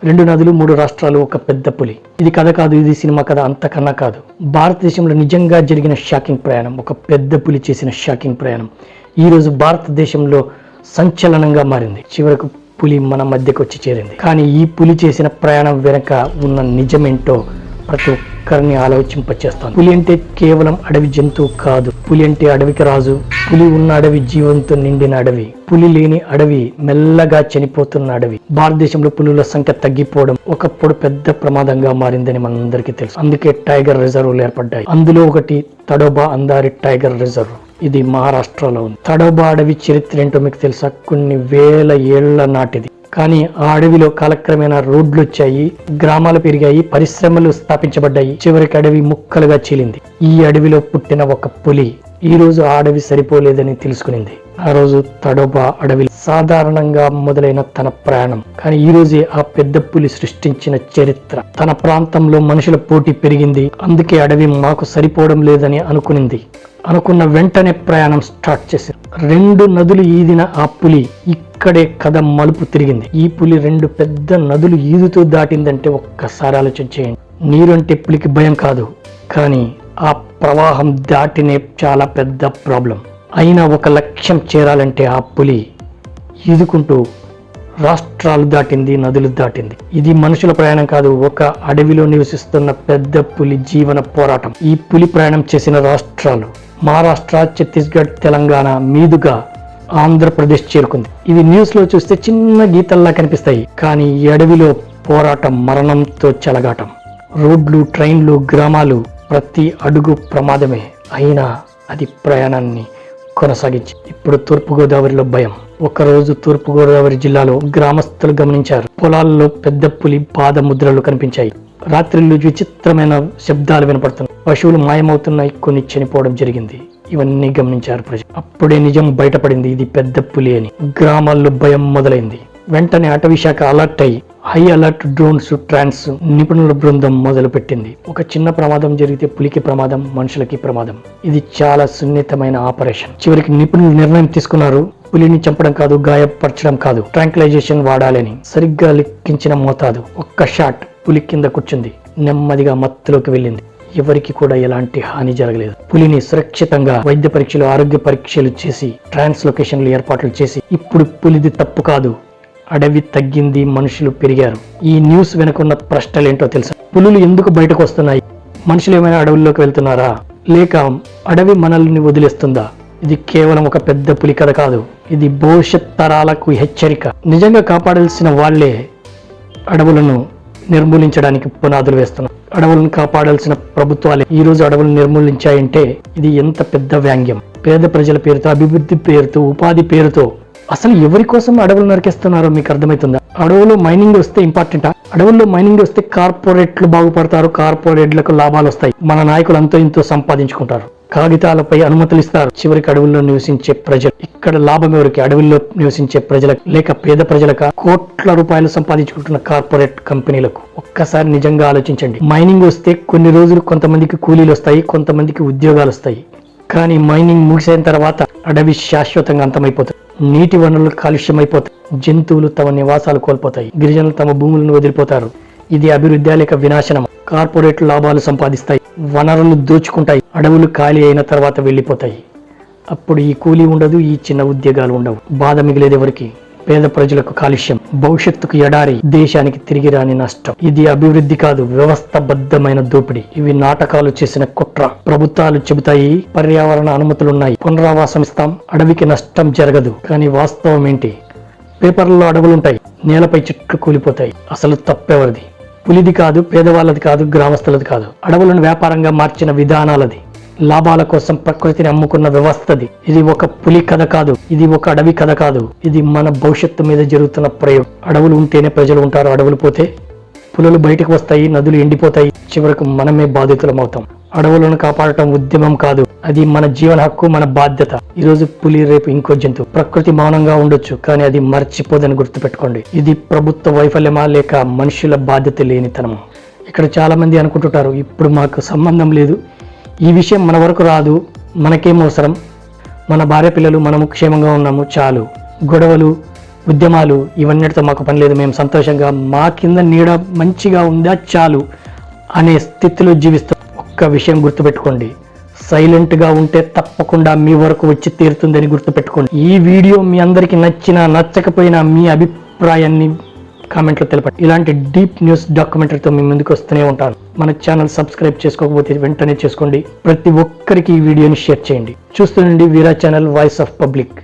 రెండు నదులు, మూడు రాష్ట్రాలు, ఒక పెద్ద పులి. ఇది కథ కాదు, ఇది సినిమా కథ, అంతకన్నా కాదు. భారతదేశంలో నిజంగా జరిగిన షాకింగ్ ప్రయాణం, ఒక పెద్ద పులి చేసిన షాకింగ్ ప్రయాణం ఈరోజు భారతదేశంలో సంచలనంగా మారింది. చివరకు పులి మన మధ్యకు వచ్చి చేరింది. కానీ ఈ పులి చేసిన ప్రయాణం వెనక ఉన్న నిజమేంటో ప్రతి ఒక్కరిని ఆలోచింపచేస్తాను. పులి అంటే కేవలం అడవి జంతువు కాదు. పులి అంటే అడవికి రాజు. పులి ఉన్న అడవి జీవంతో నిండిన అడవి. పులి లేని అడవి మెల్లగా చనిపోతున్న అడవి. భారతదేశంలో పులుల సంఖ్య తగ్గిపోవడం ఒకప్పుడు పెద్ద ప్రమాదంగా మారిందని మనందరికీ తెలుసు. అందుకే టైగర్ రిజర్వ్లు ఏర్పడ్డాయి. అందులో ఒకటి తడోబా అందారి టైగర్ రిజర్వ్. ఇది మహారాష్ట్రలో ఉంది. తడోబా అడవి చరిత్ర ఏంటో మీకు తెలుసా? కొన్ని వేల ఏళ్ల నాటిది. కానీ ఆ అడవిలో కాలక్రమేణా రోడ్లు వచ్చాయి, గ్రామాలు పెరిగాయి, పరిశ్రమలు స్థాపించబడ్డాయి. చివరికి అడవి ముక్కలుగా చీలింది. ఈ అడవిలో పుట్టిన ఒక పులి ఈ రోజు ఆ అడవి సరిపోలేదని తెలుసుకునింది. ఆ రోజు తడోబా అడవి సాధారణంగా మొదలైన తన ప్రయాణం, కానీ ఈ రోజే ఆ పెద్ద పులి సృష్టించిన చరిత్ర. తన ప్రాంతంలో మనుషుల పోటీ పెరిగింది. అందుకే అడవి మాకు సరిపోవడం లేదని అనుకున్న వెంటనే ప్రయాణం స్టార్ట్ చేశారు. రెండు నదులు ఈదిన ఆ పులి ఇక్కడే కథ మలుపు తిరిగింది. ఈ పులి రెండు పెద్ద నదులు ఈదుతూ దాటిందంటే ఒక్కసారి ఆలోచించేయండి. నీరు అంటే పులికి భయం కాదు, కానీ ఆ ప్రవాహం దాటినే చాలా పెద్ద ప్రాబ్లం. అయినా ఒక లక్ష్యం చేరాలంటే ఆ పులి ఈదుకుంటూ రాష్ట్రాలు దాటింది, నదులు దాటింది. ఇది మనుషుల ప్రయాణం కాదు, ఒక అడవిలో నివసిస్తున్న పెద్ద పులి జీవన పోరాటం. ఈ పులి ప్రయాణం చేసిన రాష్ట్రాలు మహారాష్ట్ర, ఛత్తీస్గఢ్, తెలంగాణ మీదుగా ఆంధ్రప్రదేశ్ చేరుకుంది. ఇవి న్యూస్ లో చూస్తే చిన్న గీతల్లా కనిపిస్తాయి, కానీ ఈ అడవిలో పోరాటం మరణంతో చెలగాటం. రోడ్లు, ట్రైన్లు, గ్రామాలు, ప్రతి అడుగు ప్రమాదమే. అయినా అది ప్రయాణాన్ని కొనసాగించి ఇప్పుడు తూర్పుగోదావరిలో భయం. ఒకరోజు తూర్పుగోదావరి జిల్లాలో గ్రామస్తులు గమనించారు, పొలాల్లో పెద్ద పులి పాదముద్రలు కనిపించాయి. రాత్రిళ్ళు విచిత్రమైన శబ్దాలు వినపడుతున్నాయి. పశువులు మాయమవుతున్నాయి, కొన్ని చనిపోవడం జరిగింది. ఇవన్నీ గమనించారు ప్రజలు. అప్పుడే నిజం బయటపడింది, ఇది పెద్ద పులి అని. గ్రామాల్లో భయం మొదలైంది. వెంటనే అటవీ శాఖ అలర్ట్ అయ్యి హై అలర్ట్ డ్రోన్స్, ట్రాన్స్ నిపుణుల బృందం మొదలు పెట్టింది. ఒక చిన్న ప్రమాదం జరిగితే పులికి ప్రమాదం, మనుషులకి ప్రమాదం. ఇది చాలా సున్నితమైన ఆపరేషన్. చివరికి నిపుణులు నిర్ణయం తీసుకున్నారు, పులిని చంపడం కాదు, గాయపరచడం కాదు, ట్రాంక్లైజేషన్ వాడాలని. సరిగ్గా లెక్కించిన మోతాదు. ఒక్క షాట్, పులి కింద కూర్చుంది, నెమ్మదిగా మత్తులోకి వెళ్ళింది. ఎవరికి కూడా ఎలాంటి హాని జరగలేదు. పులిని సురక్షితంగా వైద్య పరీక్షలు, ఆరోగ్య పరీక్షలు చేసి ట్రాన్స్లొకేషన్లు ఏర్పాట్లు చేసి ఇప్పుడు పులిది తప్పు కాదు, అడవి తగ్గింది, మనుషులు పెరిగారు. ఈ న్యూస్ వెనుకున్న ప్రశ్నలేంటో తెలుసా? పులులు ఎందుకు బయటకు వస్తున్నాయి? మనుషులు ఏమైనా అడవుల్లోకి వెళ్తున్నారా, లేక అడవి మనల్ని వదిలేస్తుందా? ఇది కేవలం ఒక పెద్ద పులి కథ కాదు, ఇది భవిష్యత్ తరాలకు హెచ్చరిక. నిజంగా కాపాడాల్సిన వాళ్లే అడవులను నిర్మూలించడానికి పునాదులు వేస్తున్నారు. అడవులను కాపాడాల్సిన ప్రభుత్వాలే ఈ రోజు అడవులను నిర్మూలించాయంటే ఇది ఎంత పెద్ద వ్యంగ్యం. పేద ప్రజల పేరుతో, అభివృద్ధి పేరుతో, ఉపాధి పేరుతో అసలు ఎవరి కోసం అడవులు నరికేస్తున్నారో మీకు అర్థమవుతుందా? అడవులో మైనింగ్ వస్తే ఇంపార్టెంటా? అడవుల్లో మైనింగ్ వస్తే కార్పొరేట్లు బాగుపడతారు, కార్పొరేట్లకు లాభాలు వస్తాయి, మన నాయకులు అంతో ఇంతో సంపాదించుకుంటారు, కాగితాలపై అనుమతులు ఇస్తారు. చివరికి అడవుల్లో నివసించే ప్రజలు, ఇక్కడ లాభం ఎవరికి? అడవుల్లో నివసించే ప్రజలకు, లేక పేద ప్రజలకు? కోట్ల రూపాయలు సంపాదించుకుంటున్న కార్పొరేట్ కంపెనీలకు. ఒక్కసారి నిజంగా ఆలోచించండి. మైనింగ్ వస్తే కొన్ని రోజులు కొంతమందికి కూలీలు వస్తాయి, కొంతమందికి ఉద్యోగాలు వస్తాయి. కానీ మైనింగ్ ముగిసిన తర్వాత అడవి శాశ్వతంగా అంతమైపోతాయి. నీటి వనరులు కాలుష్యమైపోతాయి, జంతువులు తమ నివాసాలు కోల్పోతాయి, గిరిజనులు తమ భూములను వదిలిపోతారు. ఇది అభివృద్ధి లేక వినాశనం? కార్పొరేట్ లాభాలు సంపాదిస్తాయి, వనరులు దోచుకుంటాయి, అడవులు ఖాళీ అయిన తర్వాత వెళ్ళిపోతాయి. అప్పుడు ఈ కూలీ ఉండదు, ఈ చిన్న ఉద్యోగాలు ఉండవు. బాధ మిగిలేది ఎవరికి? పేద ప్రజలకు కాలుష్యం, భవిష్యత్తుకు ఎడారి, దేశానికి తిరిగి రాని నష్టం. ఇది అభివృద్ధి కాదు, వ్యవస్థబద్ధమైన దోపిడీ. ఇవి నాటకాలు చేసిన కుట్ర. ప్రభుత్వాలు చెబుతాయి పర్యావరణ అనుమతులున్నాయి, పునరావాసం ఇస్తాం, అడవికి నష్టం జరగదు. కానీ వాస్తవం ఏంటి? పేపర్లలో అడవులుంటాయి, నేలపై చెట్లు కూలిపోతాయి. అసలు తప్పెవరిది? పులిది కాదు, పేదవాళ్ళది కాదు, గ్రామస్తులది కాదు. అడవులను వ్యాపారంగా మార్చిన విధానాలది, లాభాల కోసం ప్రకృతిని అమ్ముకున్న వ్యవస్థది. ఇది ఒక పులి కథ కాదు, ఇది ఒక అడవి కథ కాదు, ఇది మన భవిష్యత్తు మీద జరుగుతున్న ప్రయోగం. అడవులు ఉంటేనే ప్రజలు ఉంటారు, అడవులు పోతే పులులు బయటకు వస్తాయి, నదులు ఎండిపోతాయి, చివరకు మనమే బాధితులం అవుతాం. అడవులను కాపాడటం ఉద్యమం కాదు, అది మన జీవన హక్కు, మన బాధ్యత. ఈరోజు పులి, రేపు ఇంకో జంతువు. ప్రకృతి మౌనంగా ఉండొచ్చు, కానీ అది మర్చిపోదని గుర్తుపెట్టుకోండి. ఇది ప్రభుత్వ వైఫల్యమా, లేక మనుషుల బాధ్యత లేనితనమా? ఇక్కడ చాలా మంది అనుకుంటుంటారు, ఇప్పుడు మాకు సంబంధం లేదు, ఈ విషయం మన వరకు రాదు, మనకేం అవసరం, మన భార్య పిల్లలు మనము క్షేమంగా ఉన్నాము చాలు. గొడవలు, ఉద్యమాలు ఇవన్నిటితో మాకు పని లేదు, మేము సంతోషంగా మా కింద నీడ మంచిగా ఉందా చాలు అనే స్థితిలో జీవిస్తాం. ఒక్క విషయం గుర్తుపెట్టుకోండి, సైలెంట్గా ఉంటే తప్పకుండా మీ వరకు వచ్చి తీరుతుందని గుర్తుపెట్టుకోండి. ఈ వీడియో మీ అందరికీ నచ్చినా నచ్చకపోయినా మీ అభిప్రాయాన్ని కామెంట్లో తెలపండి. ఇలాంటి డీప్ న్యూస్ డాక్యుమెంటరీతో మీ ముందుకు వస్తూనే ఉంటాను. మన ఛానల్ సబ్స్క్రైబ్ చేసుకోకపోతే వెంటనే చేసుకోండి. ప్రతి ఒక్కరికి ఈ వీడియోని షేర్ చేయండి. చూస్తుండండి వీరా ఛానల్, వాయిస్ ఆఫ్ పబ్లిక్.